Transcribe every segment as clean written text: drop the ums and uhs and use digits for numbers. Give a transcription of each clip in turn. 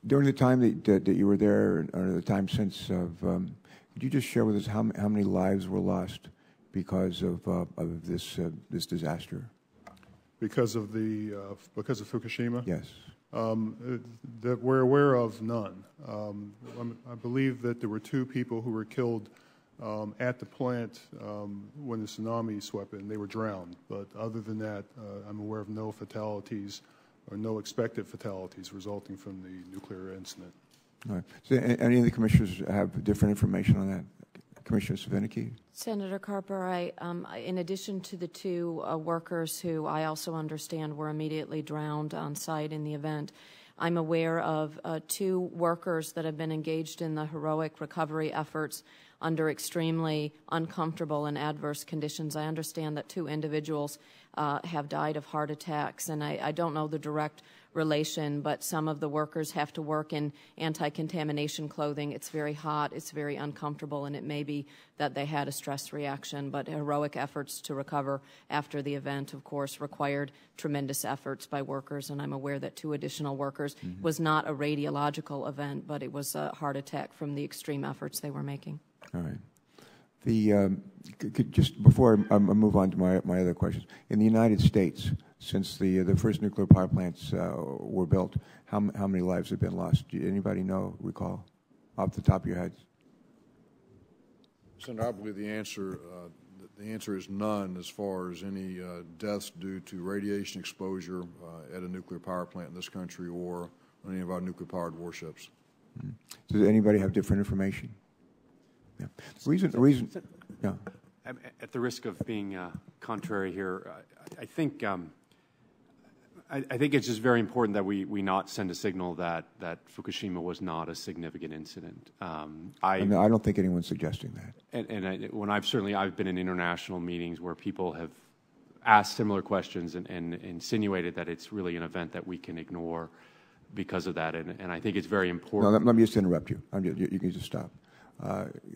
During the time that you were there, or the time since, could you just share with us how many lives were lost because of this disaster? Because of Fukushima? Yes. That we're aware of, none. I believe that there were 2 people who were killed at the plant when the tsunami swept in. They were drowned. But other than that, I'm aware of no fatalities or no expected fatalities resulting from the nuclear incident. All right. So any of the commissioners have different information on that? Commissioner Savinicky? Senator Carper, in addition to the 2 workers who I also understand were immediately drowned on site in the event, I'm aware of 2 workers that have been engaged in the heroic recovery efforts under extremely uncomfortable and adverse conditions. I understand that 2 individuals have died of heart attacks, and I don't know the direct relation, but some of the workers have to work in anti-contamination clothing. It's very hot, it's very uncomfortable, and it may be that they had a stress reaction, but heroic efforts to recover after the event, of course, required tremendous efforts by workers, and I'm aware that 2 additional workers was not a radiological event, but it was a heart attack from the extreme efforts they were making. All right. Just before I move on to my other questions, in the United States, since the first nuclear power plants were built, how many lives have been lost? Do anybody recall, off the top of your heads? Senator, I believe the answer is none as far as any deaths due to radiation exposure at a nuclear power plant in this country or on any of our nuclear-powered warships. Does anybody have different information? Yeah. The reason. Yeah. At the risk of being contrary here, I think it's just very important that we not send a signal that Fukushima was not a significant incident. I don't think anyone's suggesting that. And when I've been in international meetings where people have asked similar questions and insinuated that it's really an event that we can ignore because of that, and I think it's very important. No, let me just interrupt you. You can just stop.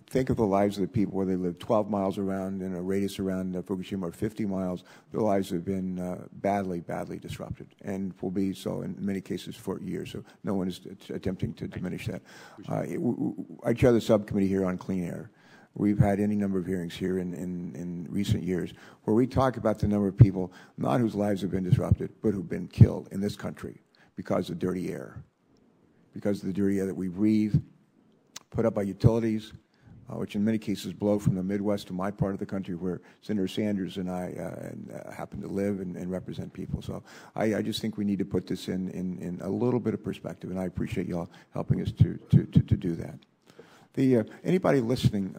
Think of the lives of the people where they live 12 miles around in a radius around Fukushima or 50 miles. Their lives have been badly, badly disrupted and will be so in many cases for years. So no one is attempting to diminish that. I chair the subcommittee here on clean air. We've had any number of hearings here in recent years where we talk about the number of people, not whose lives have been disrupted, but who've been killed in this country because of dirty air, because of the dirty air that we breathe, put up by utilities, which in many cases blow from the Midwest to my part of the country where Senator Sanders and I happen to live and represent people. So I just think we need to put this in a little bit of perspective, and I appreciate y'all helping us to do that. Anybody listening